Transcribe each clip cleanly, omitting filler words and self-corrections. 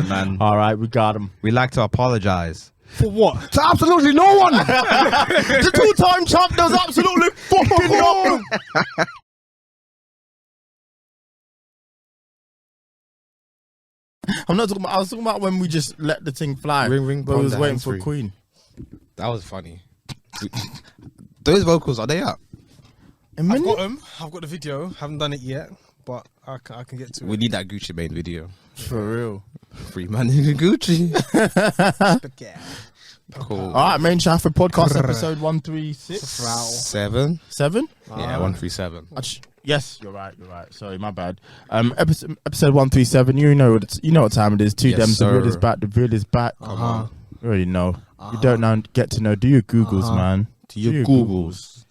man. All right, we got him. We like to apologize. For what? To absolutely no one. The two-time champ does absolutely fucking nothing. I'm not talking about. I was talking about when we just let the thing fly. Ring, but we was ponder, waiting hands for free. Queen. That was funny. Those vocals, are they up? I've got them. I've got the video. Haven't done it yet, but I can get to We it. need that Gucci Mane video. For real. Free man in Gucci. Yeah. Cool. All right, Made In Chafford podcast episode 136. 7? 7? Yeah, 137. Yes, you're right. Sorry, my bad. Episode 137. You know what time it is. Two Yes, Dems. The real sir. is back. The real is back. Come on. You already know. You don't now get to know. Do your Googles, man. To your Googles.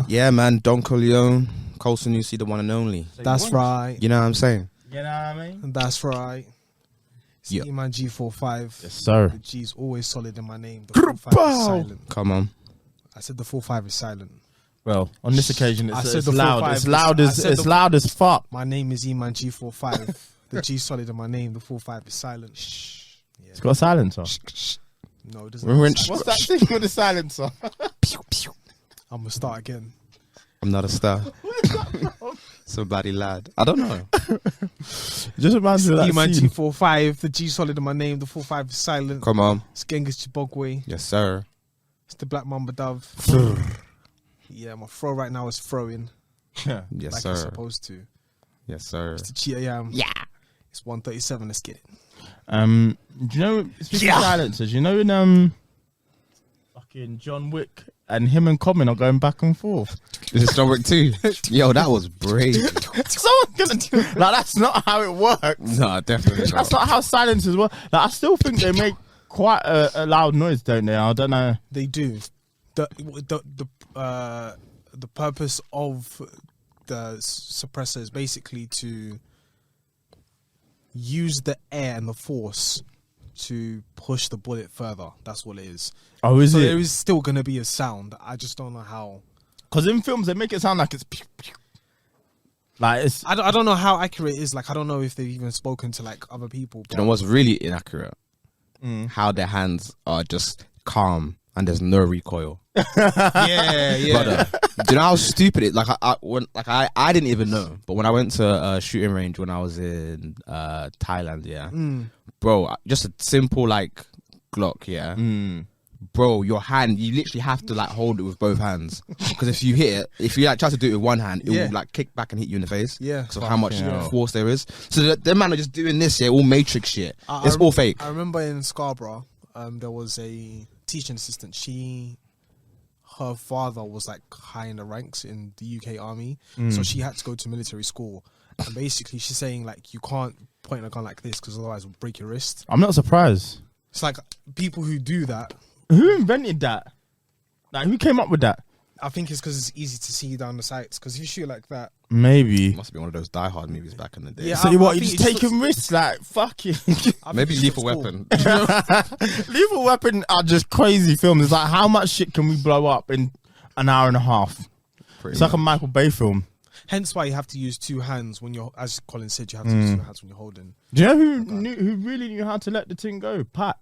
Yeah, man. Don Corleone. Colson, you see the one and only. That's right. You know what I'm saying? You know what I mean? That's right. It's Yeah. Eman G45. Yes, sir. The G's always solid in my name. The full 5 is silent. Come on. I said the full 5 is silent. Well, on this occasion, I it's, said it's the full loud. five. It's loud as I said it's the- loud as fuck. My name is Eman G45. The G solid in my name. The full 5 is silent. Yeah. It's got a silencer. No, it doesn't. We're have in- a silence. What's that thing with the silencer? I'm gonna start again. I'm not a star. Somebody lad. I don't know. Just reminds me of that Eman scene. G45. The G solid in my name. The full 5 is silent. Come on. It's Genghis Chibogwe. Yes, sir. It's the Black Mamba Dove. Yeah, my throw right now is throwing Yeah. Yes, like sir. it's supposed to. Yes, sir. It's the cheetah yam. Yeah. It's 137. Let's get it. Do you know? Speaking of silencers, you know in fucking John Wick and him and Common are going back and forth. This is John Wick 2. Yo, that was brave. Someone's gonna do like that's not how it works. No, definitely not. That's not how silencers work. Like I still think they make quite a loud noise, don't they? I don't know. They do. The purpose of the suppressor is basically to use the air and the force to push the bullet further. That's what it is. Oh, is So it? there is still going to be a sound. I just don't know how. Because in films they make it sound like it's pew, pew. Like it's. I don't know how accurate it is. Like, I don't know if they've even spoken to like other people. You know what's really inaccurate? How their hands are just calm and there's no recoil. Yeah. Brother, do you know how stupid it? Like I didn't even know. But when I went to a shooting range when I was in Thailand, yeah, bro, just a simple like Glock, yeah. Bro, your hand, you literally have to like hold it with both hands because if you hit it, if you like try to do it with one hand, it will like kick back and hit you in the face. Yeah. because of how much hell. force there is. So them man are just doing this, yeah, all Matrix shit. It's all fake. I remember in Scarborough, there was a teaching assistant. Her father was like high in the ranks in the UK army, so she had to go to military school. And basically, she's saying like you can't point a gun like this because otherwise it'll break your wrist. I'm not surprised. It's like people who do that. Who invented that? Like who came up with that? I think it's because it's easy to see down the sights. Because if you shoot like that, Maybe. Must be one of those Die Hard movies back in the day. Yeah, So I you what? You think just it's taking risks, like fucking. I Maybe think it's Lethal cool. Weapon. Lethal Weapon are just crazy films. It's like how much shit can we blow up in an hour and a half? It's like a Michael Bay film. Hence why you have to use two hands when you're, as Colin said, you have to use two hands when you're holding. Do you know who really knew how to let the thing go? Pac.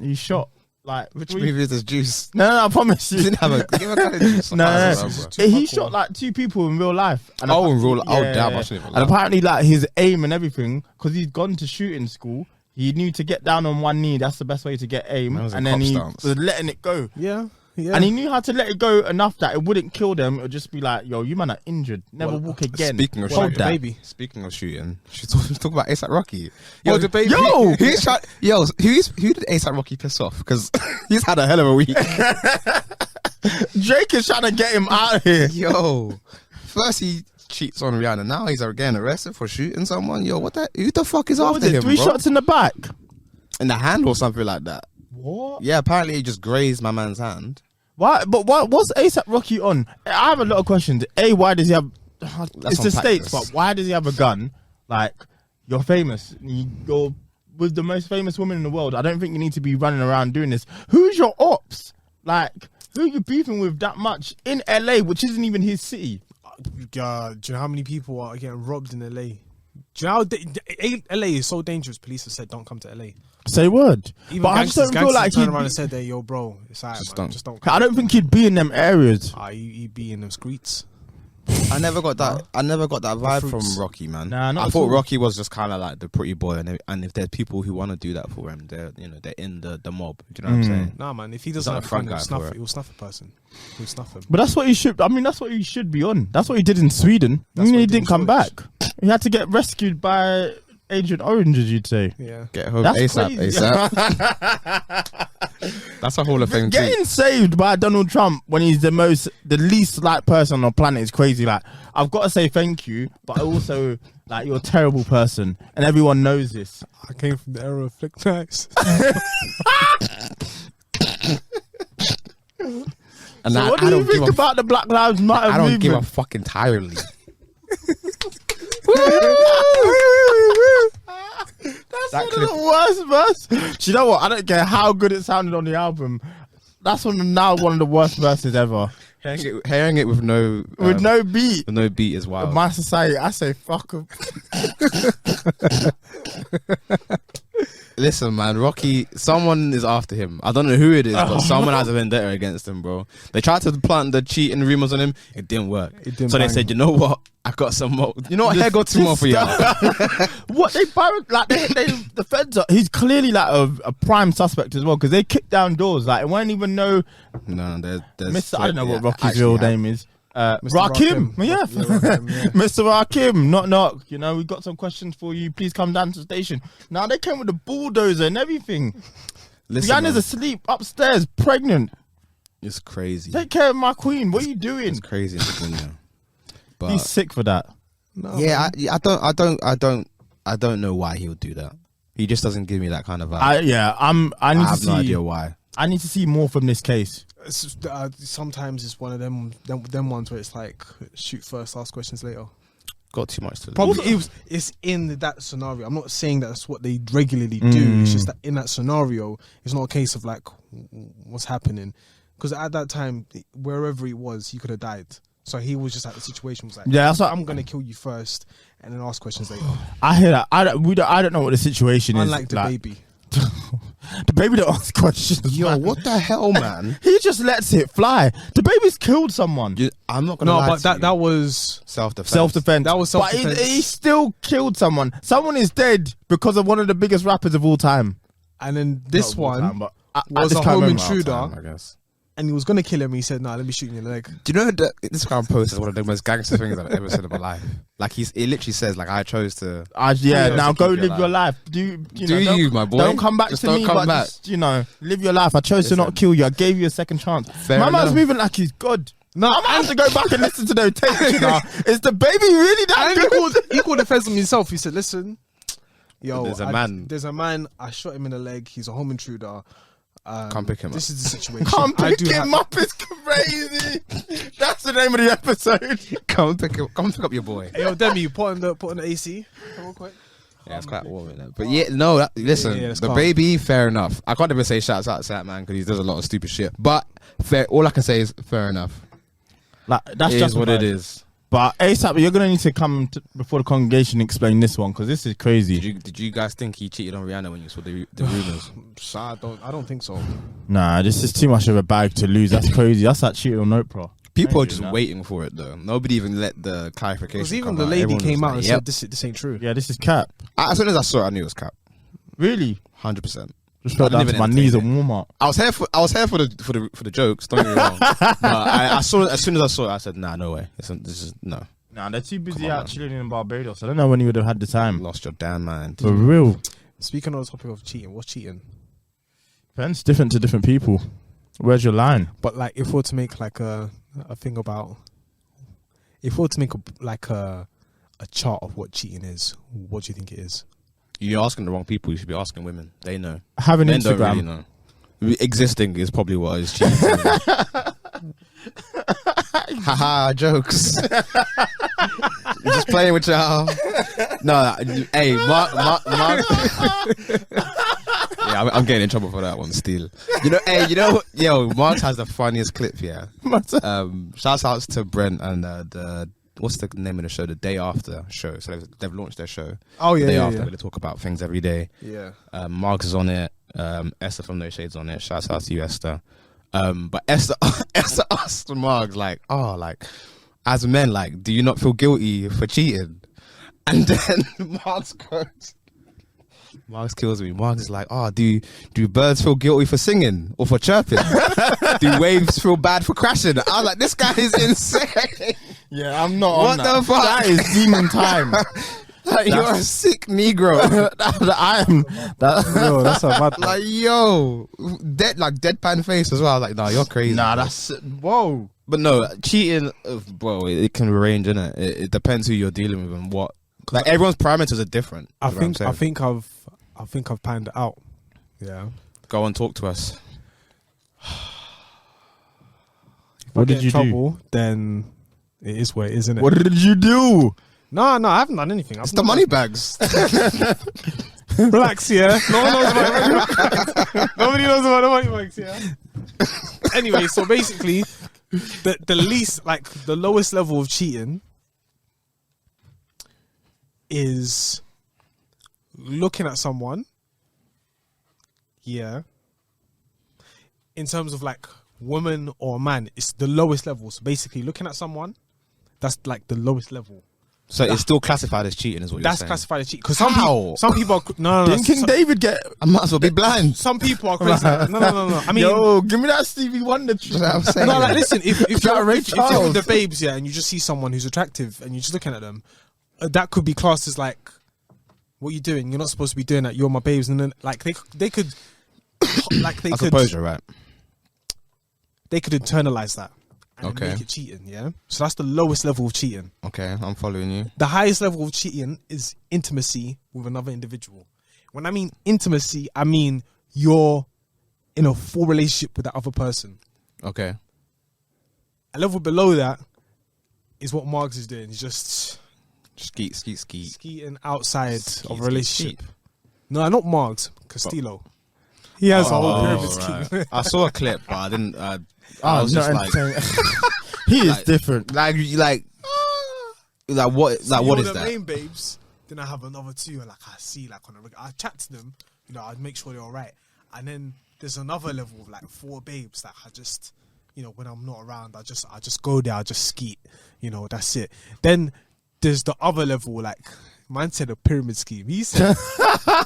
He shot like Which three- movie is this? Juice. No, I promise you. You didn't have a give a kind of juice. No, I no, don't no. remember. He shot like 2 people in real life. And Oh, in real life. Oh, yeah, damn, yeah. I shouldn't even And laugh. apparently, like his aim and everything, because he'd gone to shooting school, he knew to get down on one knee. That's the best way to get aim. That was a And then cop he stance. was letting it go. Yeah, yeah. And he knew how to let it go enough that it wouldn't kill them. It would just be like, yo, you man are injured. Never walk again. Speaking of Well, shooting, the baby. Speaking of shooting, should talk about ASAP Rocky. Oh, the baby. Yo! who did ASAP Rocky piss off? Because he's had a hell of a week. Drake is trying to get him out of here. Yo, first he cheats on Rihanna. Now he's getting arrested for shooting someone. Yo, what the? Who the fuck is What after was it? him? 3 bro? shots in the back. in the hand or something like that. What? Yeah, apparently he just grazed my man's hand. Why? But what's ASAP Rocky on? I have a lot of questions. Why does he have? It's the on States, practice. but why does he have a gun? Like, you're famous. You're with the most famous woman in the world. I don't think you need to be running around doing this. Who's your ops? Like, who are you beefing with that much in LA, which isn't even his city? Do you know how many people are getting robbed in LA Do you know how LA is so dangerous? Police have said don't come to LA. Say word. Even But I just don't feel like turned he'd around be, and said, "Hey, yo, bro, it's alright, man. Just don't." I don't think he'd be in them areas. He'd be in them streets. I never got that. I never got that vibe from Rocky, man. Nah, not I at thought all. Rocky was just kind of like the pretty boy, and if there's people who want to do that for him, they're in the mob. Do you know what I'm saying? Nah, man. If he not doesn't a have front fun, guy for it. he'll snuff a person. He'll snuff him. But that's what he should. I mean, that's what he should be on. That's what he did in Sweden. That's what He he did didn't in come Shoreditch. back. He had to get rescued by Agent Orange, as you'd say. Yeah. Get home That's ASAP, crazy. ASAP. That's a Hall of Fame tweet. Getting saved by Donald Trump when he's the least liked person on the planet is crazy. Like, I've got to say thank you, but also, like, you're a terrible person, and everyone knows this. I came from the era of flick knives. And So I, what do I you don't give think a about the Black Lives Matter I don't movement? give a fuck entirely. That's That one of the worst verses. Do you know what? I don't care how good it sounded on the album. That's one of the worst verses ever. Hearing it with no With no beat. with no beat is wild. My society, I say fuck 'em. Listen, man, Rocky, someone is after him. I don't know who it is, but someone has a vendetta against him, bro. They tried to plant the cheating rumors on him. It didn't work. didn't So they bang. said, you know what? I got some more. You know what? Here, got two more for you. What they the feds are. He's clearly like a prime suspect as well because they kicked down doors. Like it weren't even no No, there's Mr. I don't know what Rocky's actually, real name is. Rakim. Yeah, Rakim, yeah. Mr. Rakim. Knock. You know, we got some questions for you. Please come down to the station. Now they came with a bulldozer and everything. Listen, Rihanna's man, asleep upstairs, pregnant. it's crazy. Take care of my queen. What are you doing? It's crazy in Virginia. But He's sick for that. No, yeah, I don't know why he would do that. He just doesn't give me that kind of vibe. I need I to have see. no idea why. I need to see more from this case. sometimes it's one of them ones where it's like shoot first, ask questions later. Got too much to lose. Probably it's in that scenario. I'm not saying that that's what they regularly do. It's just that in that scenario, it's not a case of like what's happening, because at that time, wherever he was, he could have died. So he was just at the situation. Was like, Yeah, that's what I'm gonna kill you first, and then ask questions later. I hear that. I don't know what the situation Unlike is. the baby. The baby don't ask questions. Yo, man. what the hell, man? He just lets it fly. The baby's killed someone. I'm not gonna No, lie but to that you. that was Self-defense. Self-defense. That was But self-defense. he still killed someone. Someone is dead because of one of the biggest rappers of all time. and then this Not of all one time, but I was just a can't home remember. intruder, I guess. and he was gonna kill him. He said, "Nah, let me shoot you in the leg." Do you know that this guy posted one of the most gangster things I've ever said in my life? Like he literally says, like, I chose to. Now to go keep your live your life. Do don't- you, my boy? Don't come back Just to don't me, come but back. just, live your life. I chose to not Listen. kill you. I gave you a second chance. Fair My man's enough. moving like he's God. No, I might have to go back and listen to those tapes. Is the baby really that and good? he called the feds on himself. He said, "Listen, yo, There's a man. I shot him in the leg. He's a home intruder. Come pick him This up. is the situation. Can't I pick do him have- up. It's crazy. That's the name of the episode. Come pick up your boy. Hey, yo, Demi, put on the AC real quick. Yeah, it's quite warm in there. But yeah, no, listen, Yeah, it's the calm. baby, fair enough. I can't even say shouts out to that man because he does a lot of stupid shit. But fair, all I can say is fair enough. Like that's It just is what it is. But ASAP, you're gonna need to come before the congregation and explain this one because this is crazy. Did you guys think he cheated on Rihanna when you saw the rumors? I don't think so. Nah, this is too much of a bag to lose. That's crazy. That's like cheating on Oprah. People are Ain't just doing that. waiting for it though. Nobody even let the clarification. Because even come the out. lady Everyone came was out and like, said, "This ain't true." Yeah, this is cap. As soon as I saw it, I knew it was cap. Really? 100%. Just fell I didn't down to even my knees entertain and warm up. I was here for the jokes. Don't get me wrong. But I saw it as soon as I saw it. I said, nah, no way. This is no. Nah, they're too busy Come on, out man. chilling in Barbados. I don't know when you would have had the time. Lost your damn mind. For real. Speaking on the topic of cheating, what's cheating? Depends different to different people. Where's your line? But like, if we were to make like a thing about, if we were to make a chart of what cheating is, what do you think it is? You're asking the wrong people. You should be asking women. They know. Have an Men don't Instagram. really know. Existing is probably what is cheating. Haha, jokes. Just playing with y'all. No, hey, Mark. Yeah, I'm getting in trouble for that one still. Yo, Mark has the funniest clip here. Shouts outs to Brent and the what's the name of the show? The Day After show. So they've launched their show. Oh yeah, The Day yeah, After, yeah. where they talk about things every day. Yeah. Marks is on it. Esther from No Shades on it. Shouts out to you, Esther. But Esther asked Marks like, as men, like, do you not feel guilty for cheating? And then Marks kills me. Marks is like, do birds feel guilty for singing or for chirping? Do waves feel bad for crashing? I was like, this guy is insane. Yeah, I'm not What on that. the fuck? That is demon time. Like, you're a sick Negro. I am. Yo, that's a bad. Like, yo, deadpan face as well. I was like, nah, you're crazy. Nah, bro. that's whoa. But no, cheating, bro, it can range, innit? It depends who you're dealing with and what. Like, everyone's parameters are different. I is what I'm think saying. I've panned it out. Yeah. Go and talk to us. What Get did in you trouble, then it is what it is, isn't it? What did you do? No, I haven't done anything. It's the money bags. Relax, yeah. No one knows about the money bags. Nobody knows about the money bags, yeah. Anyway, so basically, the least, like, the lowest level of cheating is looking at someone, yeah, in terms of like woman or man, it's the lowest level. So basically looking at someone, that's like the lowest level. So it's still classified as cheating, is what you're That's saying. classified as cheating. Because How? some people are, no. Didn't King David get? I might as well be blind. Some people are crazy. No. I mean, Yo, give me that Stevie Wonder. That's what I'm saying. no, like, listen, if that you're Ray with the Charles? babes, yeah, and you just see someone who's attractive and you're just looking at them, that could be classed as like, what you doing? You're not supposed to be doing that. You're my babes, and then like they could, like they I could, suppose you're right. they could internalize that and Okay. make it cheating. Yeah, so that's the lowest level of cheating. Okay, I'm following you. The highest level of cheating is intimacy with another individual. When I mean intimacy, I mean you're in a full relationship with that other person. Okay. A level below that is what Marks is doing. He's just Skeet. skeeting outside Skeet, of a skeet, relationship. No, not Marks. Castillo. He has a whole pyramid scheme. right. I saw a clip, but I didn't. I Oh, was not just like, entertaining. He is like- different. like what? So Like what you're is the that? main babes. Then I have another two, and like I see, like on a regular, I chat to them. You know, I'd make sure they're all right. And then there's another level of like 4 babes that I just, you know, when I'm not around, I just go there, I just skeet. You know, that's it. Then there's the other level, like man said a pyramid scheme. He said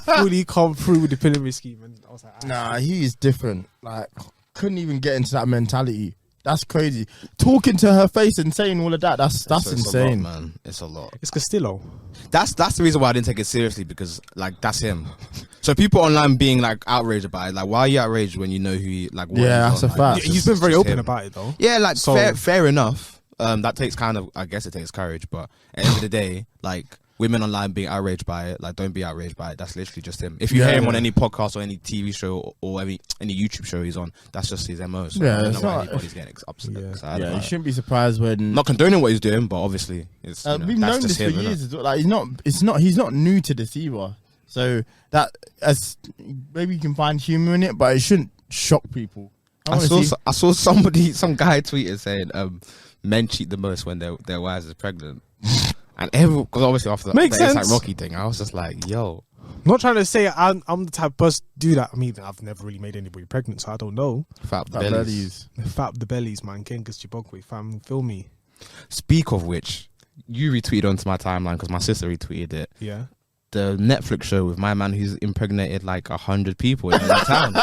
fully come through with the pyramid scheme, and I was like, Nah, he is different. Like, couldn't even get into that mentality. That's crazy. Talking to her face and saying all of that, that's So it's insane. a lot, man. It's a lot. it's Castillo. That's the reason why I didn't take it seriously, because like that's him. So people online being like outraged about it, like why are you outraged when you know who he, like what Yeah, he's that's on? a Like, fact. it's He's been just- very just open him. about it though. Yeah, like So- fair enough. That takes I guess it takes courage, but at the end of the day, like women online being outraged by it, like don't be outraged by it. That's literally just him. If you hear him on any podcast or any TV show or any YouTube show he's on, that's just his MO. So Yeah, I don't it's know why not- anybody's getting upset. Yeah. Excited Yeah, about you it. shouldn't be surprised when. I'm not condoning what he's doing, but obviously it's you know, We've that's known just this for him, innit? years. As well. Like, he's not new to this either. So that as maybe you can find humor in it, but it shouldn't shock people. I saw some guy tweeted saying men cheat the most when their wives is pregnant. And because obviously after Makes the sense. ASAP Rocky thing, I was just like, yo, Not trying to say I'm the type of person to do that. I mean, I've never really made anybody pregnant, so I don't know. fat that bellies. bellies. Fat the bellies, man. Genghis Chibokwe, fam, feel me. Speak of which, you retweeted onto my timeline because my sister retweeted it. Yeah. The Netflix show with my man who's impregnated like 100 people in the town.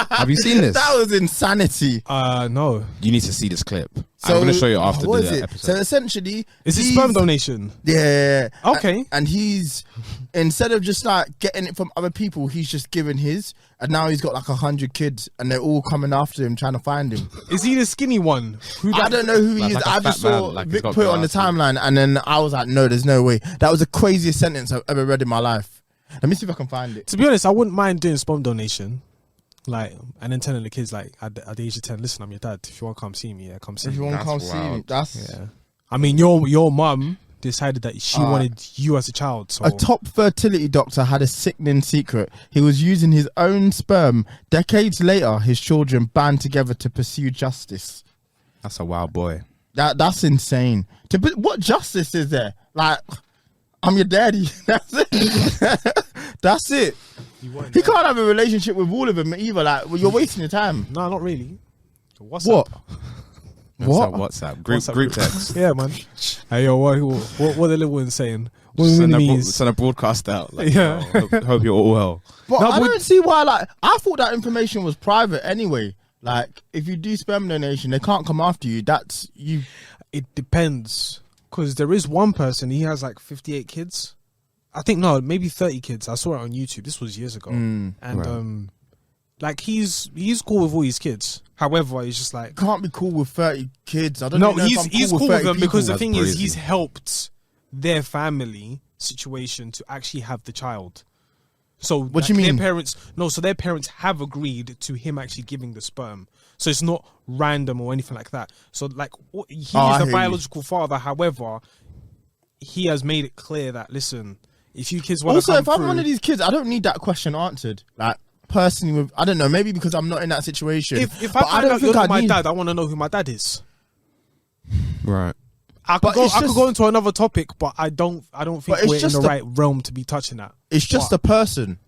Have you seen this? That was insanity. No. You need to see this clip. So, I'm going to show you after what the is it? episode. So essentially, Is it he's- sperm donation? Yeah. Okay. And he's instead of just like getting it from other people, he's just given his, and now he's got like 100 kids, and they're all coming after him, trying to find him. Is he the skinny one? Who I don't know who he Like- is. like a I just fat man, saw like he's Vic got put it on the glasses. timeline, and then I was like, no, there's no way. That was the craziest sentence I've ever read in my life. Let me see if I can find it. To be honest, I wouldn't mind doing sperm donation. Like, and then telling the kids, like, at the age of 10, listen, I'm your dad. If you want to come see me, yeah, come see If you me. want to That's come see me, wild. that's Yeah. I mean, your mum decided that she wanted you as a child. So a top fertility doctor had a sickening secret. He was using his own sperm. Decades later, his children band together to pursue justice. That's a wild boy. That's insane. What justice is there? Like, I'm your daddy. That's it. That's it. He can't have a relationship with all of them either. Like, well, you're wasting your time. No, not really. WhatsApp. What? What? WhatsApp. Group text. Yeah, man. Hey, yo, what the little one's saying? What Send a broadcast out. Like, Yeah. Hope you're all well. But I don't see why. Like, I thought that information was private anyway. Like, if you do sperm donation, they can't come after you. That's you. It depends, because there is one person. He has like 58 kids. I think maybe 30 kids. I saw it on YouTube. This was years ago, and right. like he's cool with all his kids. However, he's just like Can't be cool with 30 kids. I don't no. know if He's I'm cool with them people. because the That's thing is, crazy. he's helped their family situation to actually have the child. So What do you mean? So their parents have agreed to him actually giving the sperm. So it's not random or anything like that. So like he is I the hear biological father. However, he has made it clear that listen, if you kids want to Also, come if I'm through, one of these kids, I don't need that question answered. Like, personally, I don't know, maybe because I'm not in that situation. if I but find don't out you're think not my need- dad, I want to know who my dad is. Right. I But could it's go just- into another topic, but I don't think But it's we're in just the a- right realm to be touching that. It's just a person.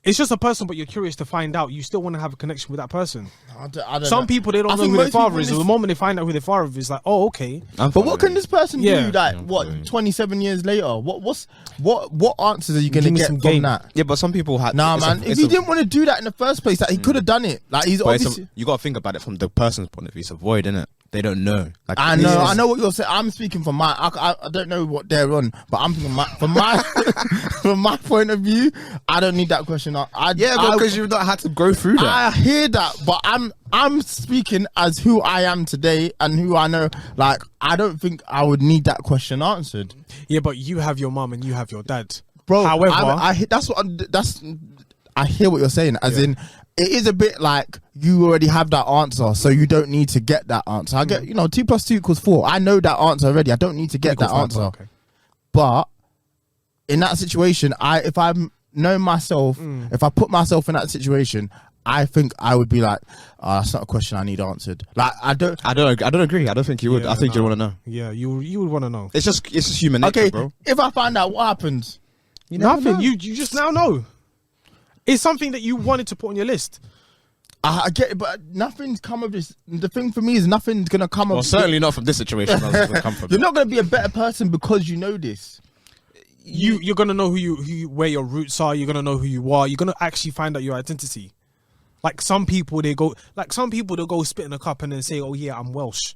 It's just a person, but you're curious to find out. You still want to have a connection with that person. I don't Some know. people, they I don't know think who their most people father is. in The this- moment they find out who their father is, like, oh, okay. But what can this person Yeah. do? Like, Yeah, what? I'm 27 years later, what answers are you going to Give me get some from game. that? Yeah, but some people had. Nah, man. If he didn't want to do that in the first place, like, he could have done it. Like, he's obviously. you got to think about it from the person's point of view. It's a void, innit? They don't know. Like, I know what you're saying. I'm speaking from my. I don't know what they're on, but I'm thinking from my from my point of view. I don't need that question. because you've not had to go through that. I hear that, but I'm speaking as who I am today and who I know. Like, I don't think I would need that question answered, Yeah, but you have your mum and you have your dad. bro. However, I hear what you're saying. As in, it is a bit like you already have that answer, so you don't need to get that answer. I get, 2 + 2 = 4. I know that answer already. I don't need to get that answer. Okay. But in that situation, if I know myself, if I put myself in that situation, I think I would be like, that's not a question I need answered. Like, I don't agree. I don't think you would. Yeah, I think no. you want to know. Yeah, you would want to know. It's just human nature, Okay, bro. if I find out, what happens? Nothing. You just now know. It's something that you wanted to put on your list. I get it, but nothing's come of this. The thing for me is nothing's gonna come of. Well, certainly not from this situation. That's gonna come from. You're not gonna be a better person because you know this. You're gonna know where your roots are. You're gonna know who you are. You're gonna actually find out your identity. Like some people, they'll go spit in a cup and then say, "Oh yeah, I'm Welsh."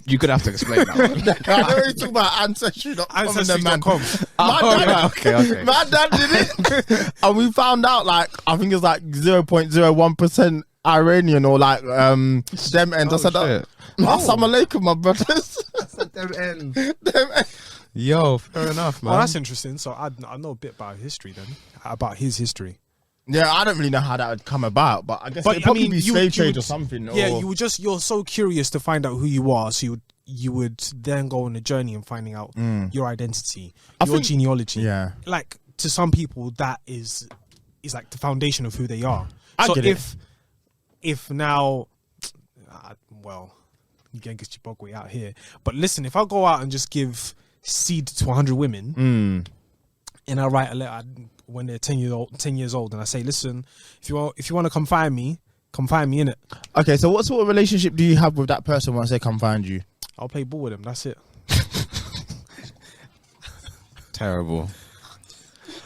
You could have to explain that. I know you're talking about ancestry, not Ancestry.com. Okay. My dad did it, and we found out like I think it's like 0.01% Iranian or like them ends. I said, "Assalamu alaikum, my brothers." Them ends. Them ends. Yo, fair enough, man. Oh, that's interesting. So I know a bit about history then, about his history. Yeah, I don't really know how that would come about, but I guess it'd probably be slave trade or something. Yeah, or, you're so curious to find out who you are, so you would then go on a journey and finding out your identity, your genealogy. Yeah, like to some people that is like the foundation of who they are. I So get it. if now, well, you can't get your bog way out here. But listen, if I go out and just give seed to 100 women, and I write a letter when they're 10 years old, and I say, listen, if you want to come find me, innit? Okay, so what sort of relationship do you have with that person when I say come find you? I'll play ball with them. That's it. Terrible.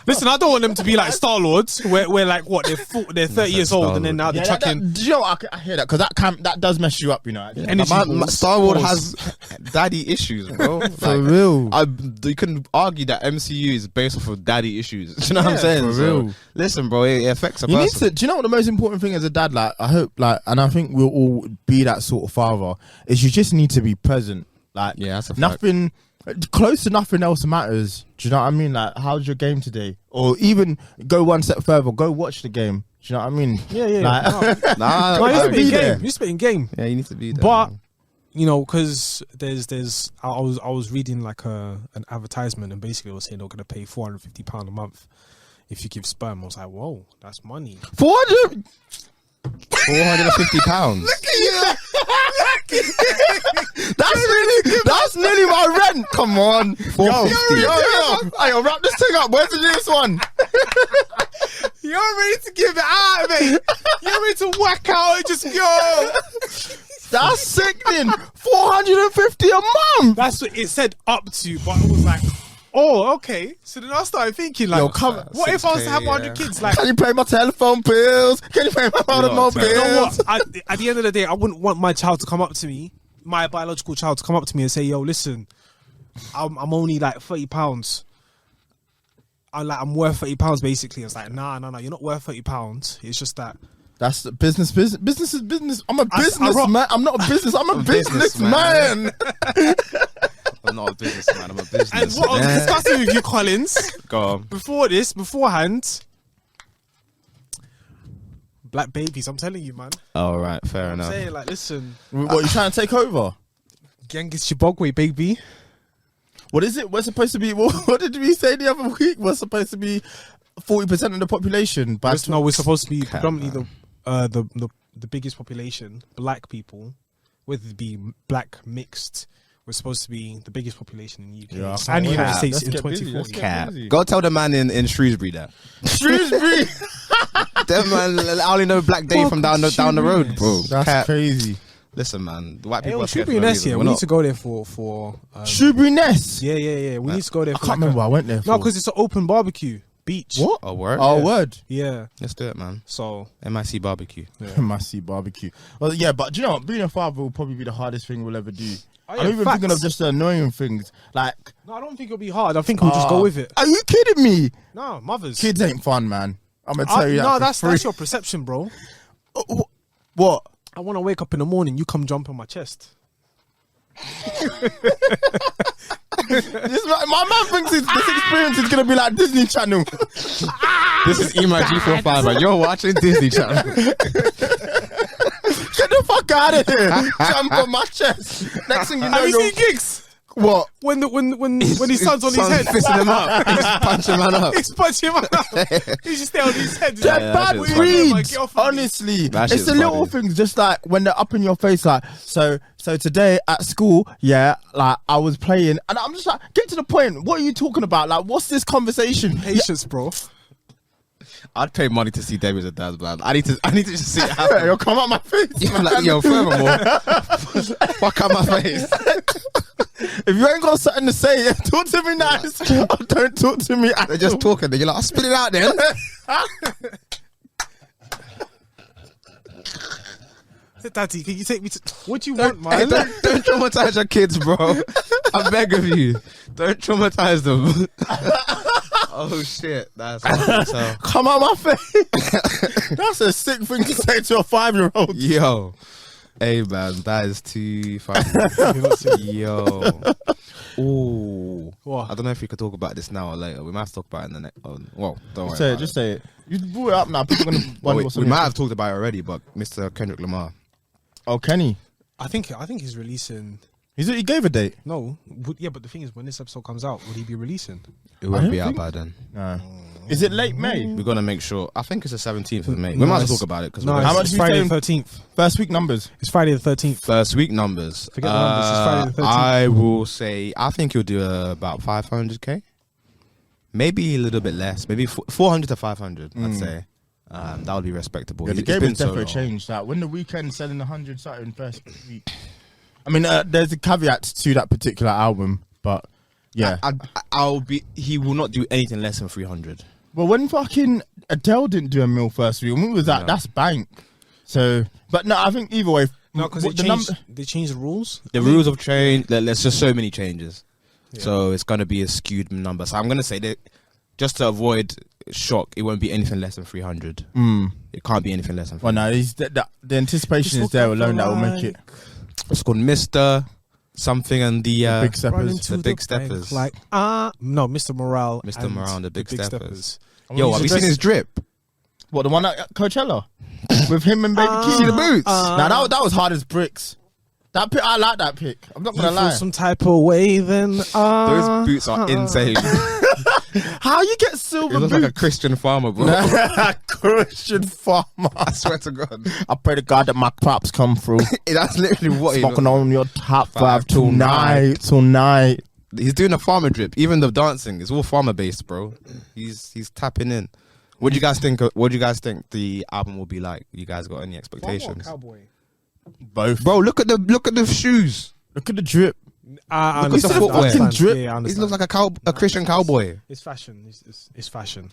Listen, I don't want them to be like Star Lords, where like what they're 30 years old and then now they're chucking. Do you know what? I hear that because that does mess you up, you know. Energy balls. Star Wars Balls. has daddy issues, bro. For real. You can argue that MCU is based off of daddy issues. Do you know what I'm Yeah, saying? for So, real. listen, bro, it affects a You need person. to. Do you know what the most important thing as a dad? Like, I hope, like, and I think we'll all be that sort of father. Is you just need to be present. Like, Yeah, that's a fact. nothing. Close to nothing else matters. Do you know what I mean? Like, how's your game today? Or even go one step further. Go watch the game. Do you know what I mean? Yeah. Like, Nah, No, you're spitting be there. game. You're spitting game. yeah, you need to be there. But man. you know, because I was reading like an advertisement, and basically it was saying they're gonna pay £450 a month if you give sperm. I was like, whoa, that's money. 400. £450. That's nearly my rent. Come on. 450. Yo, wrap this thing up. Where's the newest one? You're ready to give it out, mate. You're ready to whack out and just go. That's sickening. 450 a month. That's what it said up to, but it was like, oh, okay. So then I started thinking, like, what if I was to have 100 kids? Like, Can you pay my telephone bills? Can you pay my automobile you know bills? what? At the end of the day, I wouldn't want my child to come up to me, my biological child to come up to me and say, yo, listen, I'm only like £30. I'm worth £30 basically. It's like, nah, you're not worth £30. It's just that. That's business. Business is business. I'm a businessman. I'm not a business. I'm a businessman. I'm not a businessman. I'm a businessman. And what I was discussing with you, Collins, Go on. beforehand, black babies. I'm telling you, man. All right, fair I'm enough. saying, like, listen, What, you trying to take over? Genghis Chibogwe, baby. What is it? We're supposed to be. What did we say the other week? We're supposed to be 40% of the population. But No, we're supposed to be predominantly the biggest population, black people, whether it be black mixed. We're supposed to be the biggest population in the UK Yeah, and the United Cap. States Let's in get busy, 2040. let's get Cat. busy. Go tell the man in Shrewsbury that. Shrewsbury. That man, I only know Black Dave from down the road, bro. That's Cat. crazy. Listen, man, the white Hey, people are scared Shrewsbury for no Ness, reason. yeah, We're we need not- to go there for Shrewsbury Ness. yeah. We need to go there I for can't remember. I went there. No, because it's an open barbecue beach. What? Oh, word? Oh, word. Yeah. Let's do it, man. So MIC barbecue. Massive barbecue. Well, yeah, but do you know what? Being a father will probably be the hardest thing we'll ever do. Oh, yeah, I'm even facts. thinking of just the annoying things. Like, no, I don't think it'll be hard. I think we'll just go with it. Are you kidding me? No, mothers. Kids ain't fun, man. I'm gonna tell you that. No, for that's free. your perception, bro. What? I want to wake up in the morning, you come jump on my chest. My man thinks this experience is gonna be like Disney Channel. This is Eman G45, man. You're watching Disney Channel. Get the fuck out of here! Jump on my chest. Next thing you know, Have you you're seen gigs? what? When his son's on his head, Fisting him up. He's punching man up. he's punching him up. He's just there on his head. They're that bad shit's funny. reads. Get off of me. Honestly, That it's shit's the little funny. things, just like when they're up in your face. Like, so today at school, yeah, like I was playing, and I'm just like, get to the point. What are you talking about? Like, what's this conversation? Patience, bro. I'd pay money to see David and Dad's man. I need to just see it Yeah, happen. you'll come out my face. I'm like, yo, furthermore, fuck out my face. If you ain't got something to say, talk to me nice. Or don't talk to me. They're just talking. Then you're like, I'll spit it out then. Daddy, can you take me to... What do you want, Hey, man? don't traumatize your kids, bro. I beg of you. Don't traumatize them. Oh, shit. That's so. Come out my face. That's a sick thing to say to a 5-year-old. Yo. Hey, man. That is too funny. Yo. Ooh. What? I don't know if we could talk about this now or later. We might have to talk about it in the next... well, don't worry Say it, about just say it. You brought it up now. People are gonna Well, wonder we what's might have talked about it already, but Mr. Kendrick Lamar. Oh, Kenny. I think he's releasing... He gave a date. No. Yeah, but the thing is, when this episode comes out, would he be releasing? It I won't don't be out think- by then. No. Is it late May? We're going to make sure. I think it's the 17th of May. We might as well talk about it. Because No, How much it's we Friday saying? the 13th. First week numbers. It's Friday the 13th. First week numbers. Forget the numbers, it's Friday the 13th. I will say, I think he'll do about 500k. Maybe a little bit less. Maybe 400 to 500, I'd say. That would be respectable. Yeah, the It's game been has so definitely long. changed. That when the weekend selling 100 something first week. I mean, there's a caveat to that particular album, but yeah. He will not do anything less than 300. Well, when fucking Adele didn't do a mill first week, when was that? No. That's bank. So, but no, I think either way. No, because they changed the rules. The rules have changed. There's just so many changes. Yeah. So it's going to be a skewed number. So I'm going to say that just to avoid shock, it won't be anything less than 300. It can't be anything less than 300. Well, no, the anticipation is there alone that will make it. It's called Mr. Something and the Big Steppers. The Big Steppers. Like, no, Mr. Morale. Mr. and Morale and the Big Steppers. Well, Yo, he's have you addressed- seen his drip? What, the one at Coachella? With him and Baby Keem? See the boots? Nah, that was hard as bricks. That pic, I like that pic. I'm not You gonna feel lie. some type of way, then Those boots are insane. How you get silver It looks boots? like a Christian farmer, bro. Christian farmer. I swear to God. I pray to God that my crops come through. That's literally what he's Smoking on your top 5 tonight. tonight. He's doing a farmer drip. Even the dancing, it's all farmer based, bro. He's tapping in. What do you guys think? What do you guys think the album will be like? You guys got any expectations? Cowboy. Both. Bro, look at the shoes. Look at the drip. I Look at the understand. footwear. I understand. Drip. Yeah, I He understand. looks like a Christian cowboy. It's fashion. It's fashion.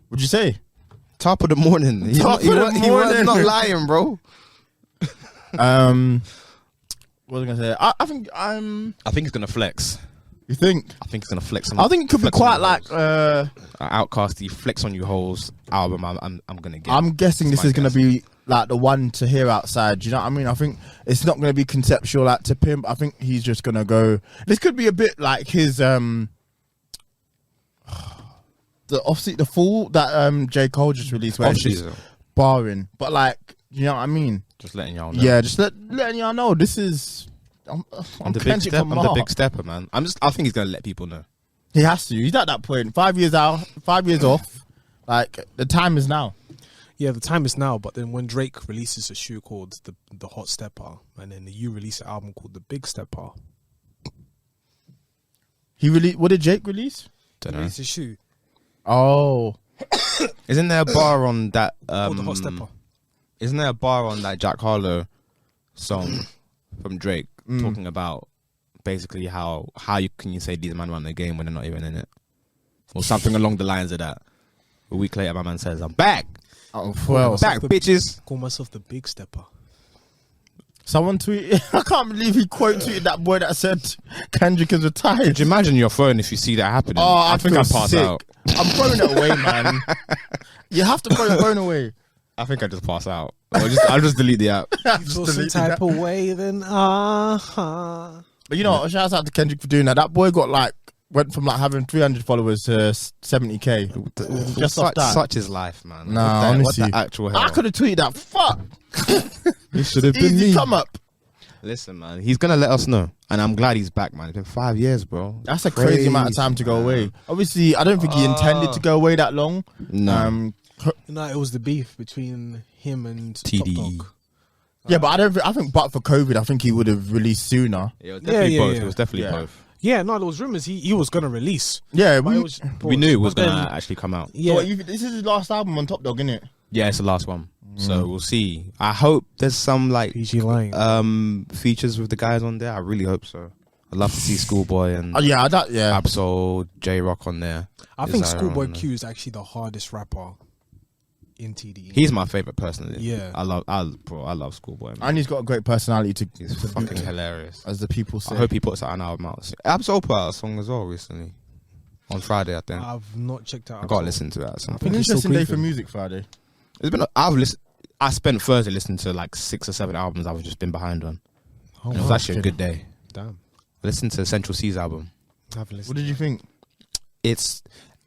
What'd you say? Top of the morning. He Top of the was morning. not lying, bro. What was I gonna say? I think I think he's gonna flex. You think? I think he's gonna flex. I think it could be flex on quite you like. hoes. Outcast. He flex on you hoes album. I'm gonna get. I'm guessing That's this my is gonna be like the one to hear outside. Do you know what I mean? I think it's not gonna be conceptual like to pimp. I think he's just gonna go. This could be a bit like his the Fool that J. Cole just released, where it's just Off-season. barring, but like, you know what I mean? Just letting y'all know. Yeah, just letting y'all know this is. I'm I'm the big Kendrick step. I'm the Lamar. big stepper, man. I think he's gonna let people know. He has to. He's at that point. 5 years out, 5 years off. Like the time is now. Yeah, the time is now. But then when Drake releases a shoe called the Hot Stepper, and then you release an album called the Big Stepper, What did Jake release? Don't know. release a shoe Oh, Isn't there a bar on that? called the Hot Stepper. Isn't there a bar on that Jack Harlow song from Drake talking about basically how can you say these men run the game when they're not even in it, or something along the lines of that? A week later, my man says, "I'm back, well, back, bitches." Call myself the Big Stepper. someone tweeted. I can't believe he quote tweeted that boy that said Kendrick is retired. Could you imagine your phone if you see that happening? Oh, I think feel I'd pass sick. out. I'm throwing it away, man. You have to throw your phone away. I think I'd just pass out. I'll just delete the app. You feel some type of way, then But you know, shouts out to Kendrick for doing that. That boy went from like having 300 followers to 70k. Just off that. Such is life, man. Nah, what honestly. the actual hell? I could have tweeted that. Fuck. It should have been Easy me. come up. Listen, man, he's gonna let us know, and I'm glad he's back, man. It's been 5 years, bro. That's a crazy amount of time to go away. Obviously, I don't think he intended to go away that long. No. no, it was the beef between him and TDE. Top Dog. Yeah, but I think but for COVID, I think he would have released sooner. Yeah, it was definitely yeah, both. yeah. It was definitely Yeah. both. Yeah, no, there was rumors he was gonna release. Yeah, But it was, We knew it was but gonna then- actually come out. Yeah, this is his last album on Top Dog, isn't it? Yeah, it's the last one, so we'll see. I hope there's some like PG line. features with the guys on there. I really hope so. I'd love to see Schoolboy and Oh yeah, yeah. Absol, J Rock on there. I think Desire Schoolboy on there. Q is actually the hardest rapper in TDE. He's my favorite personally. Yeah. I love Schoolboy. Man. And he's got a great personality to He's fucking hilarious. as the people say. I hope he puts out an album out. Absol put out a song as well recently. On Friday, I think. I've not checked out. I gotta listen to that at some An point. he's still interesting day for breathing. music Friday. It's been. I spent Thursday listening to like 6 or 7 albums I've just been behind on. Oh, And it was wow. actually a good day. Damn. I listened to Central C's album. I haven't What listened. did you think?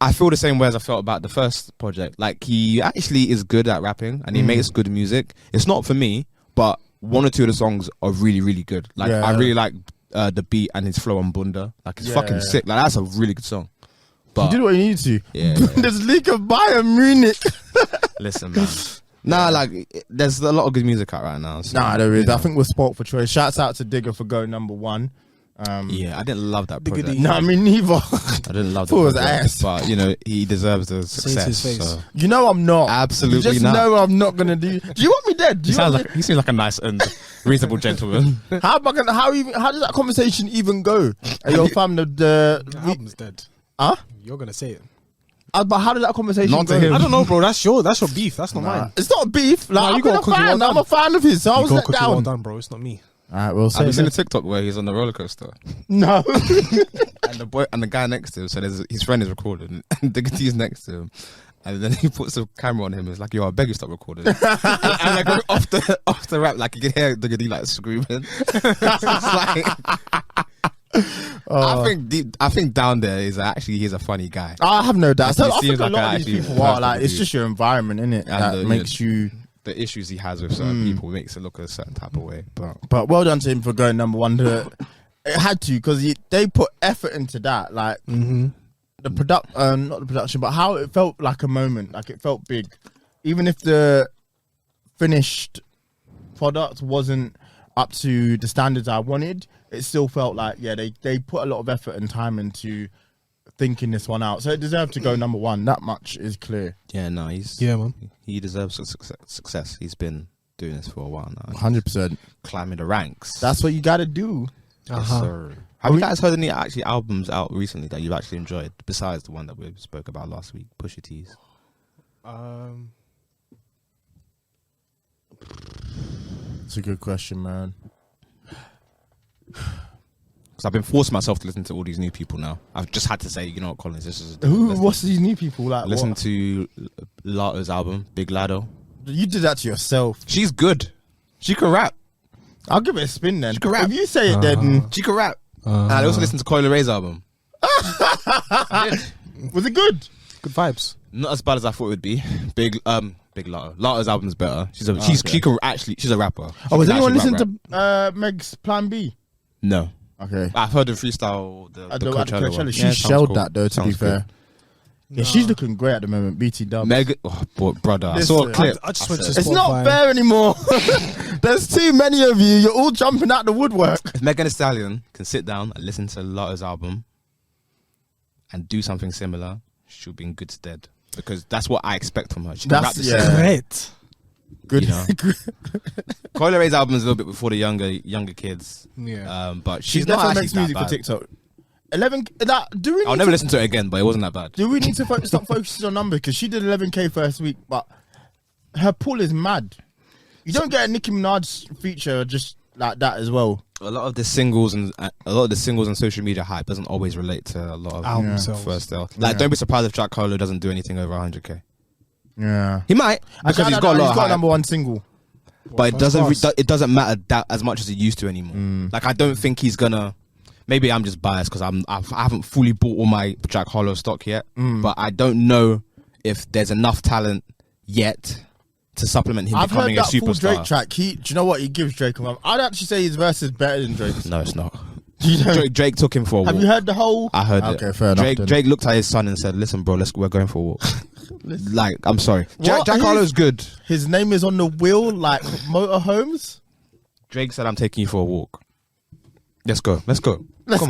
I feel the same way as I felt about the first project. Like, he actually is good at rapping and he makes good music. It's not for me, but 1 or 2 of the songs are really, really good. Like, Yeah. I really like the beat and his flow on Bunda. Like, it's fucking sick. Like, that's a really good song. But He did what he needed to. yeah, There's league of Bayern Munich. listen, man. Nah, like, there's a lot of good music out right now. So, Nah, there is. you know. I think we're spoilt for choice. Shouts out to Digger for going #1. Yeah, I didn't love that Digga project. D. No, I mean neither. I didn't love that Thought it was project, ass. but you know he deserves the his success. face. So. You know I'm not. Absolutely you just not. know I'm not gonna do. Do you want me dead? Do He you want sounds like he seems like a nice and reasonable gentleman. how am I gonna? How does that conversation even go? Hey, yo, fam, the The album's dead. huh? You're gonna say it. But how did that conversation Not go? to him. I don't know, bro. That's your beef. That's not mine. It's not beef. Like, Nah, you I'm gotta a cook it fan. well I'm a fan of his. So I You was gotta let cook it well down. done, bro. It's not me. All right, we'll Have you say seen a that. TikTok where he's on the roller coaster No. and the guy next to him? So his friend is recording and the T's next to him. And then he puts a camera on him. It's like, yo, I beg you stop recording. and like off the rap, like you can hear the D like screaming. It's like, I think down there is actually he's a funny guy. I have no doubt. So He I think seems a like lot an of these actually people are like, personable it's dude. just your environment, innit? That the- makes you. The issues he has with certain people makes it look a certain type of way. But well done to him for going #1. It had to, because they put effort into that. Like the not the production, but how it felt like a moment. Like it felt big. even if the finished product wasn't up to the standards I wanted, it still felt like, yeah, they put a lot of effort and time into thinking this one out. So it deserved to go number one. That much is clear. Yeah, no, man. he deserves success. He's been doing this for a while now. 100%. Climbing the ranks. That's what you got to do. Yes, sir. Have you guys heard any actually albums out recently that you've actually enjoyed besides the one that we spoke about last week, Pusha T's? It's a good question, man. Because I've been forcing myself to listen to all these new people now. I've just had to say, you know what, Collins, this is... What's these new people like? Listen to Lato's album, Big Lado. You did that to yourself. She's good. She can rap. I'll give it a spin then. She can rap. If you say it, then She can rap. And I also listened to Coyle Ray's album. was it good? Good vibes. Not as bad as I thought it would be. Big Lato. Lato's album's better. She can actually. She's a rapper. Has anyone listened to Meg's Plan B? No. Okay. I've heard the freestyle. The Coachella one. She shelled that though. To be fair. Yeah, she's looking great at the moment. BT Dubs. Meg, brother, I saw a clip. I just went to It's Spotify. not fair anymore. There's too many of you. You're all jumping out the woodwork. If Megan Thee Stallion can sit down and listen to Lato's album and do something similar, she'll be in good stead. Because that's what I expect from her. She can rap the same. Great. Good. You know? Coyle Ray's album is a little bit before the younger kids. Yeah. But She she's not definitely actually makes that music bad. for TikTok. 11. Do we? I'll never listen to it again, but it wasn't that bad. Do we need to stop focusing on numbers? Because she did 11K first week, but her pool is mad. You don't get a Nicki Minaj feature just like that as well. A lot of the singles and social media hype doesn't always relate to a lot of Album sales. first sale. Like, don't be surprised if Jack Harlow doesn't do anything over 100K. Yeah, He might because he's got a lot of hype, number one single. but it doesn't matter that as much as it used to anymore. Like, I don't think he's gonna. Maybe I'm just biased because I haven't fully bought all my Jack Harlow stock yet, but I don't know if there's enough talent yet to supplement him becoming a superstar. Full Drake track. Do you know what he gives Drake? I'd actually say his verse is better than Drake's. No, it's not. You know? Drake took him for a walk. Have you heard the whole? I heard okay, it. fair enough. Drake looked at his son and said, "Listen, bro, we're going for a walk." Like, I'm sorry. Jack Harlow's good. His name is on the wheel, like motorhomes. Drake said, "I'm taking you for a walk. Let's go. Let's go. Let's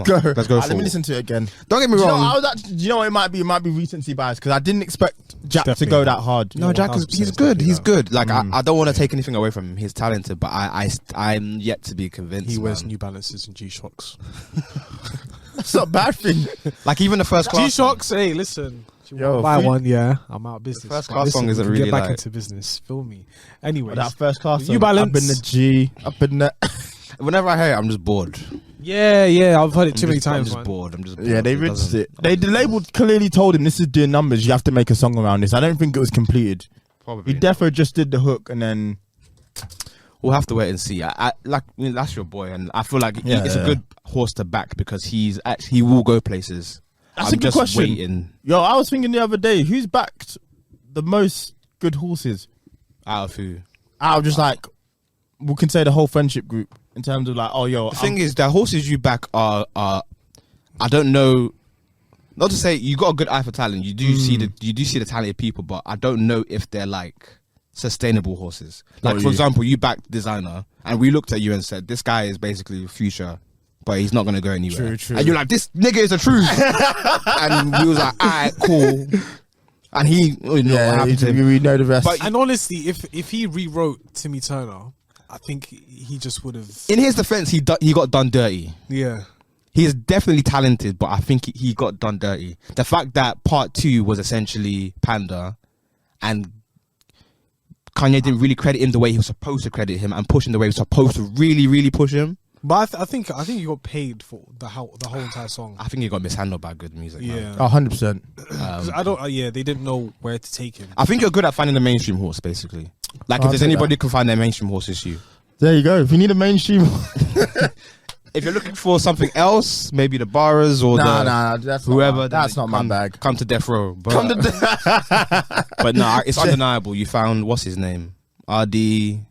go. Let me listen to it again. Don't get me wrong. Do you know what it might be? It might be recency bias because I didn't expect Jack to go that hard. No, Jack he's good. He's good. Like, I don't want to take anything away from him. He's talented, but I'm yet to be convinced. He wears New Balances and G-Shocks. That's not a bad thing. Like, even the first class G-Shocks. Hey, listen. Yo, buy one, yeah. I'm out of business. The first class song isn't we really get back like into business. Feel me. Anyway, that first class song. New Balance. Up in the G. Up in the. Whenever I hear it, I'm just bored. Yeah. I've heard it too many times. I'm just bored. Yeah, they rinsed it. The label clearly told him this is doing numbers. You have to make a song around this. I don't think it was completed. Probably. He defo just did the hook and then. We'll have to wait and see. That's your boy, and I feel like it's a good horse to back because he will go places. That's a good question. Waiting. Yo, I was thinking the other day, who's backed the most good horses? Out of who? Out of just like, we can say the whole friendship group in terms of like, The thing is, the horses you back are I don't know. Not to say you got a good eye for talent. You do see the talented people, but I don't know if they're like sustainable horses. Like, for example, you backed Designer, and we looked at you and said, "This guy is basically Future." But he's not going to go anywhere. True. And you're like, this nigga is the truth. And we was like, all right, cool. And he, what happened to him. We know the rest. And honestly, if he rewrote Timmy Turner, I think he just would have. In his defense, he got done dirty. Yeah. He is definitely talented, but I think he got done dirty. The fact that part 2 was essentially Panda and Kanye didn't really credit him the way he was supposed to credit him and push him the way he was supposed to really, really push him. But I think he got paid for the whole entire song. I think he got mishandled by good music. Yeah. 100%. I don't. They didn't know where to take him. I think you're good at finding the mainstream horse, basically. Like, if there's anybody who can find their mainstream horse, it's you. There you go. If you need a mainstream, if you're looking for something else, maybe the Barras or that's whoever. That's not my bag. Come to Death Row. But, but no, it's undeniable. You found what's his name? RD.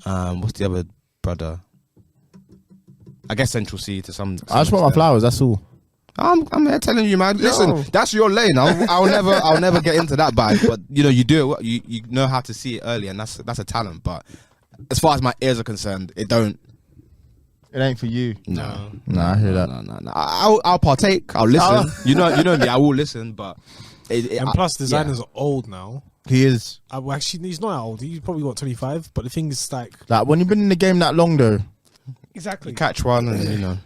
What's the other brother? I guess Central C to some. I just want my flowers. That's all. I'm here telling you, man. Listen, that's your lane. I'll never get into that bag. But you do it. You know how to see it early, and that's a talent. But as far as my ears are concerned, it ain't for you. No, I hear that. No. I'll partake. I'll listen. You know me. I will listen. But and plus, designers are old now. He is. Well, actually, he's not that old. He's probably got 25. But the thing is, like when you've been in the game that long, though, exactly. You catch one, and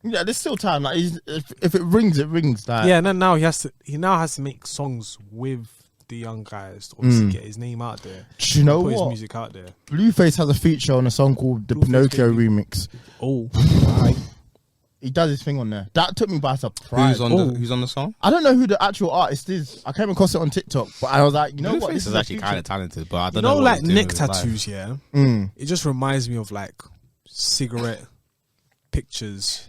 Yeah, there's still time. Like, if it rings, it rings. Like, yeah, and then now he now has to make songs with the young guys to obviously get his name out there. Do you know put what? his music out there. Blueface has a feature on a song called the Pinocchio remix. Oh, he does his thing on there. That took me by surprise. Who's on the song? I don't know who the actual artist is. I came across it on TikTok, but I was like, you know what? This is actually kind of talented, but I don't know know. Like neck tattoos, yeah. It just reminds me of like cigarette pictures.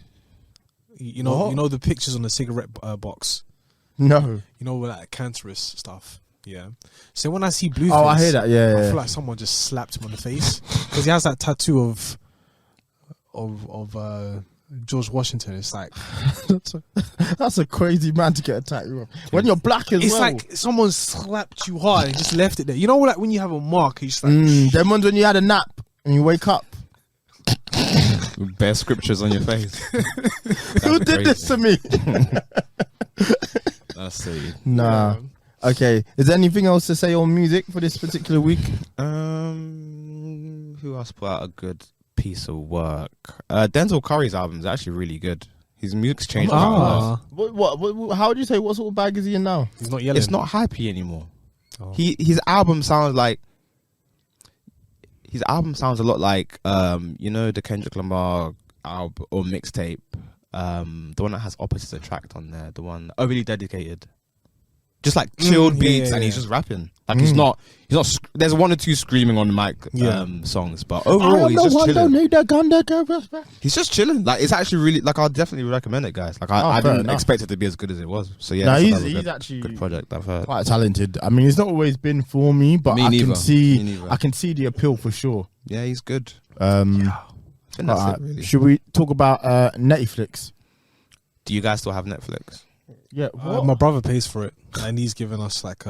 You know the pictures on the cigarette box. No, with like cancerous stuff. Yeah. So when I see Blueface, I hear that. Yeah, I feel like someone just slapped him on the face because he has that tattoo of George Washington. It's like that's a crazy man to get a tattoo of. When you're black as well. It's like someone slapped you hard and just left it there. You know, like when you have a mark, you just like. Them ones when you had a nap and you wake up. Bare scriptures on your face. Who did this to me? That's silly. Nah. Okay. Is there anything else to say on music for this particular week? Who else put out a good piece of work? Denzel Curry's album is actually really good. His music's changed. What? How would you say? What sort of bag is he in now? He's not yelling. It's not hypey anymore. His album sounds like. His album sounds a lot like the Kendrick Lamar album or mixtape, the one that has Opposites Attract on there, the one Overly Dedicated, just like chilled beats, and he's just rapping. Like he's not. There's one or two screaming on the mic songs, but overall he's just chilling. He's just chilling. Like it's actually really like I'll definitely recommend it, guys. Like I didn't expect it to be as good as it was. So yeah, he's actually good project I've heard. Quite talented. I mean, it's not always been for me, but I can see the appeal for sure. Yeah, he's good. I think that's it, really. Should we talk about Netflix? Do you guys still have Netflix? Yeah, my brother pays for it, and he's given us like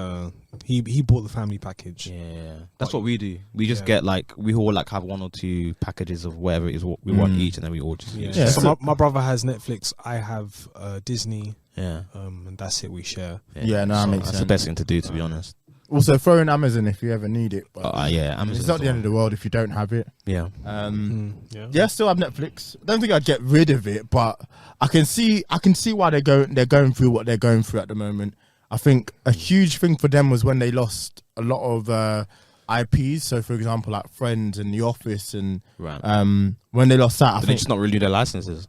he bought the family package. Yeah, that's what we do. We just get we all have one or two packages of whatever it is we want each, and then we all just use it. So my brother has Netflix. I have Disney. Yeah, and that's it. We share. Yeah, that makes sense. That's the best thing to do, to be honest. Also, throw in Amazon if you ever need it. But Amazon. It's not the end of the world if you don't have it. Yeah. Still have Netflix. I don't think I'd get rid of it, but I can see why they're going through what they're going through at the moment. I think a huge thing for them was when they lost a lot of IPs. So, for example, like Friends and The Office, and when they lost that, I think they just not renew their licenses.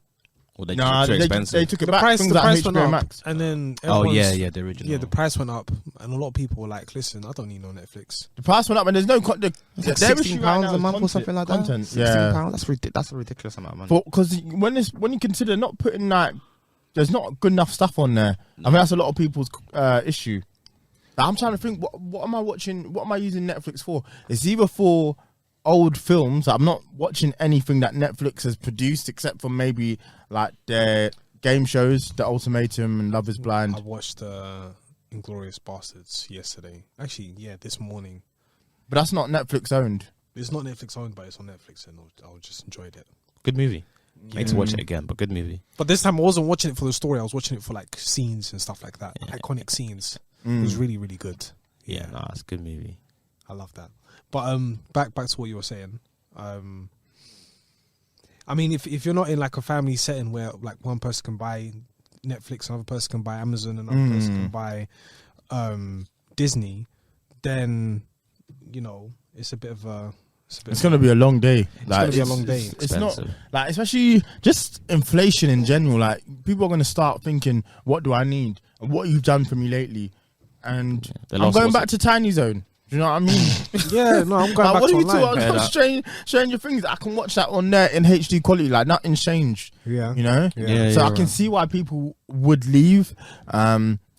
Or too expensive. They took it back. The price went up, Max. and then the original. Yeah, the price went up, and a lot of people were like, "Listen, I don't need no Netflix." The price went up, and there's no content. £16 a month or something like that. Content. £16. That's a ridiculous amount of money. Because when you consider not putting there's not good enough stuff on there. I mean, that's a lot of people's issue. Like, I'm trying to think, what am I watching? What am I using Netflix for? It's either for old films. I'm not watching anything that Netflix has produced except for maybe like their game shows, The Ultimatum and Love Is Blind. I watched Inglourious Bastards yesterday. Actually, this morning. But that's not Netflix owned. It's not Netflix owned, but it's on Netflix, and I just enjoyed it. Good movie. Need to watch it again, but good movie. But this time I wasn't watching it for the story. I was watching it for like scenes and stuff like that, iconic scenes. It was really, really good. Yeah, it's a good movie. I love that. But back to what you were saying. I mean, if you're not in like a family setting where like one person can buy Netflix, another person can buy Amazon, another person can buy Disney, then it's a bit of a. It's going to be a long day. It's going to be a long day. It's not like, especially just inflation in general. Like people are going to start thinking, "What do I need? And what you've done for me lately?" And I'm going back to Tiny Zone. Do you know what I mean? I'm going back to online. Stranger Things, I can watch that on there in HD quality, like nothing's changed. Yeah. So I can see why people would leave.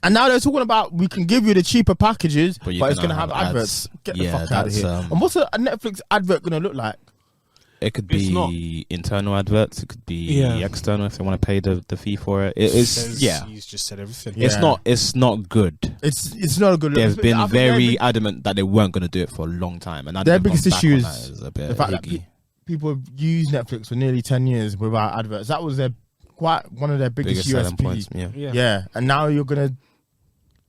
And now they're talking about we can give you the cheaper packages, but it's going to have adverts. Get the fuck out of here. And what's a Netflix advert going to look like? It could It's not- be internal adverts. It could be Yeah. external if they want to pay the fee for it. It's He's just said everything. Yeah. It's not good. It's not a good. They've I been think very adamant that they weren't going to do it for a long time, and I their think biggest going back issue on is that is a bit the fact that higgy. people have used Netflix for nearly 10 years without adverts. That was their quite one of their biggest selling USP. points. Yeah. Yeah, and now you're gonna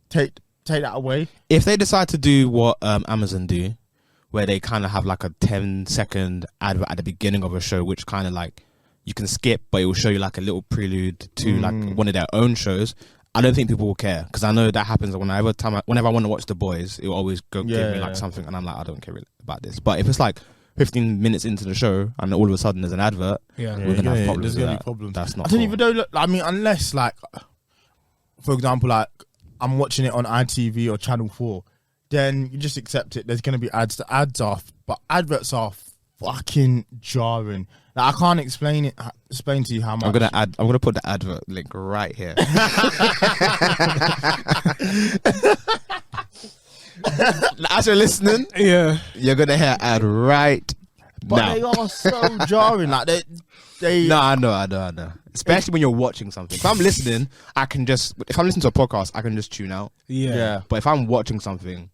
take that away. If they decide to do what Amazon do, where they kind of have like a 10-second advert at the beginning of a show, which kind of like you can skip, but it will show you like a little prelude to like one of their own shows. I don't think people will care, because I know that happens whenever I want to watch The Boys. It will always give me like something, and I'm like, I don't care really about this. But if it's like 15 minutes into the show and all of a sudden there's an advert, Yeah. we're gonna have problems. There's with gonna that. be problems. That's not. I don't cool. even know. Look, I mean, unless like, for example, like I'm watching it on ITV or Channel 4, then you just accept it. There's gonna be ads. The ads are, but adverts are fucking jarring. Like, I can't explain to you how much. I'm gonna put the advert link right here. As you're listening, you're gonna hear ad right But now. they are so jarring. Like they. No, I know. Especially when you're watching something. If I'm listening, if I'm listening to a podcast, I can just tune out. Yeah. But if I'm watching something,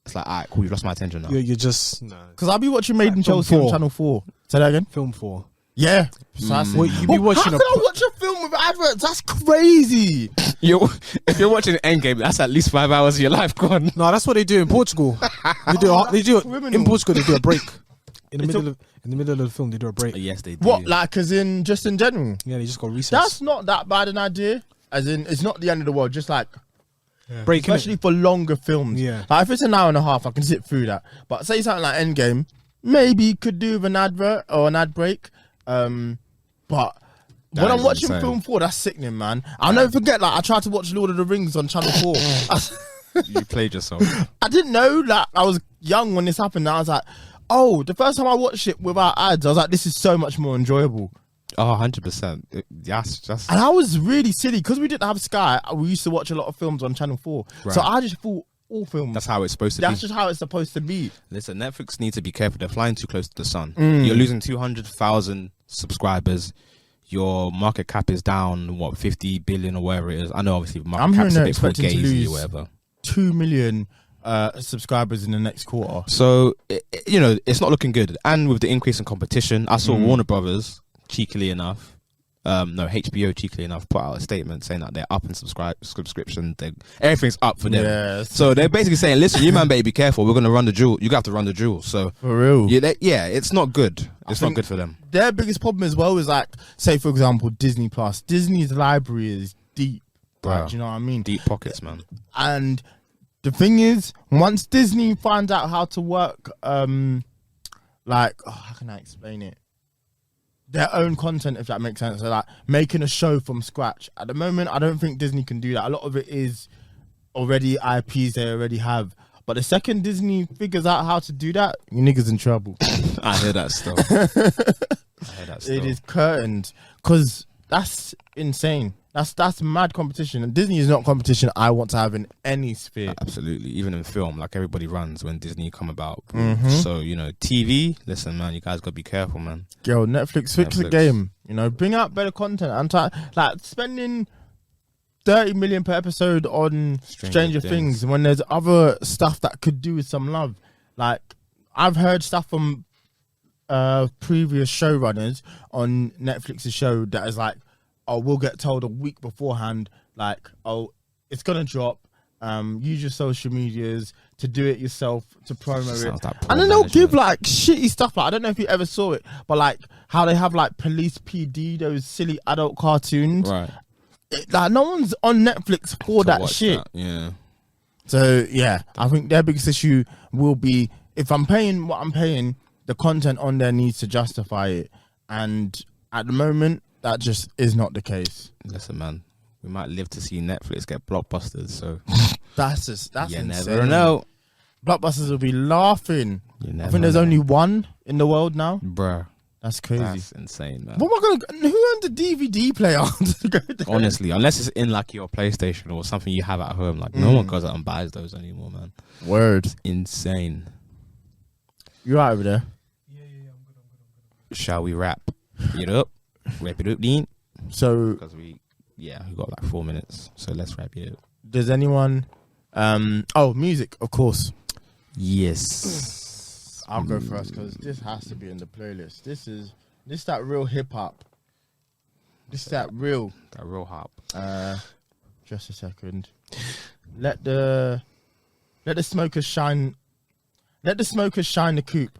it's like, alright, cool, you've lost my attention now. You're just Because I'll be watching Made in Film Chelsea on 4. Channel 4. Say that again. film 4. Yeah. Precisely. Well, you be watching how can I watch a film with adverts? That's crazy. If you're watching Endgame, that's at least 5 hours of your life gone. No, that's what they do in Portugal. They do Criminal. in Portugal. They do a break in the It's middle of the film. They do a break. Yes, they do. What, like, as in just in general? Yeah, they just got recess. That's not that bad an idea. As in, it's not the end of the world. Just like, break, innit? especially for longer films. Yeah. Like, if it's an hour and a half, I can sit through that. But say something like Endgame, maybe you could do with an advert or an ad break. But That when I'm is watching insane. film 4, that's sickening, man. I'll never forget, like, I tried to watch Lord of the Rings on Channel 4. You played yourself. I didn't know that. I was young when this happened. I was like, oh, the first time I watched it without ads, I was like, this is so much more enjoyable. Oh, 100%. Yes, just And I was really silly because we didn't have Sky. We used to watch a lot of films on Channel 4. So Right. I just thought all films. that's how it's supposed to That's be. just how it's supposed to be. Listen, Netflix needs to be careful. They're flying too close to the sun. Mm. You're losing 200,000 subscribers. Your market cap is down, 50 billion or whatever it is. I know, obviously, market I'm hearing cap's a they're bit expecting to fugazi lose or whatever. 2 million subscribers in the next quarter. So, it's not looking good. And with the increase in competition, I saw Warner Brothers, cheekily enough, HBO cheekily enough, put out a statement saying that they're up in subscription. Everything's up for them. Yes. So they're basically saying, listen, you man better be careful. We're going to run the jewel. You have to run the jewel. So, For real. yeah, it's not good. It's not think- good for them. Their biggest problem as well is like, say for example, Disney Plus. Disney's library is deep. Like, Bruh. do you know what I mean? Deep pockets, man. And the thing is, once Disney finds out how to work, how can I explain it? Their own content, if that makes sense. So like making a show from scratch. At the moment, I don't think Disney can do that. A lot of it is already IPs they already have. But the second Disney figures out how to do that, you niggas in trouble. I hear that still. It is curtains. Because that's insane. That's mad competition. And Disney is not competition I want to have in any sphere. Absolutely. Even in film, like everybody runs when Disney come about. Mm-hmm. So, TV, listen, man, you guys got to be careful, man. Yo, Netflix, fix the Netflix. game. Bring out better content. Like spending 30 million per episode on Stranger Things when there's other stuff that could do with some love. Like, I've heard stuff from previous showrunners on Netflix's show that is like, oh, we'll get told a week beforehand, like, oh, it's gonna drop. Use your social medias to do it yourself, to promo it. Sounds like poor And then they'll give management. like shitty stuff. Like, I don't know if you ever saw it, but like how they have like Police PD, those silly adult cartoons. Right. Like no one's on Netflix for To that watch shit. that, yeah. So yeah, I think their biggest issue will be, if I'm paying what I'm paying, the content on there needs to justify it. And at the moment, that just is not the case. Listen, man, we might live to see Netflix get blockbusters, so That's you insane. never know. Blockbusters will be laughing. You I never think there's know. only one in the world now. Bruh, That's crazy. that's insane, man. What am I gonna? Who owns a DVD player? to go there? Honestly, unless it's in like your PlayStation or something you have at home, like no one goes out and buys those anymore, man. Word. Insane. You right over there? shall we wrap it up? Wrap it up, Dean. So Because we got like 4 minutes. So let's wrap it up. does anyone? Music, of course. Yes. I'll go first because this has to be in the playlist. This that real hip hop. This that real. That real hop. Just a second. Let the smokers shine. Let the smokers shine the coupe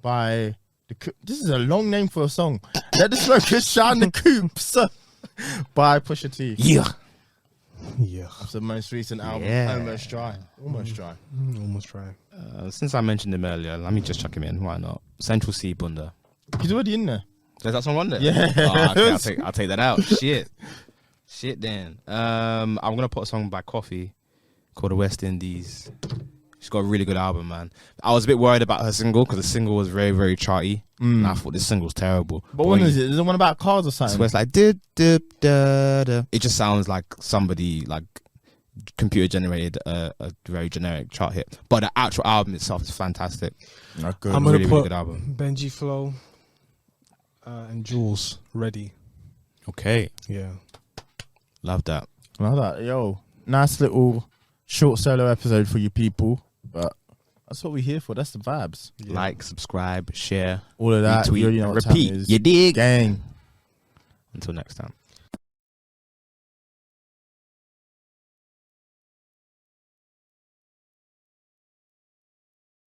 by the. This is a long name for a song. Let the smokers shine the coops by Pusha T. Yeah. Yeah. That's the most recent album. Yeah. Almost dry. Almost dry. Almost try. Since I mentioned him earlier, let me just chuck him in. Why not? Central C Bunda. He's already in there. There's that song on there? Yeah. Oh, okay, I'll take that out. Shit, then. I'm gonna put a song by Coffee called The West Indies. She's got a really good album, man. I was a bit worried about her single because the single was very, very charty. And I thought this single's terrible. But what is it? Is it one about cars or something? So it's like da, da, da, da. It just sounds like somebody like computer generated a very generic chart hit. But the actual album itself is fantastic. Not good. I'm gonna Really, put really good album. Benji Flow and Jules Ready. Okay, Yeah. love that. Love that. Yo, nice little short solo episode for you people. But that's what we're here for. That's the vibes. Yeah. Like, subscribe, share, All of that. retweet, You already know what time repeat. it is. You dig? Gang. Until next time.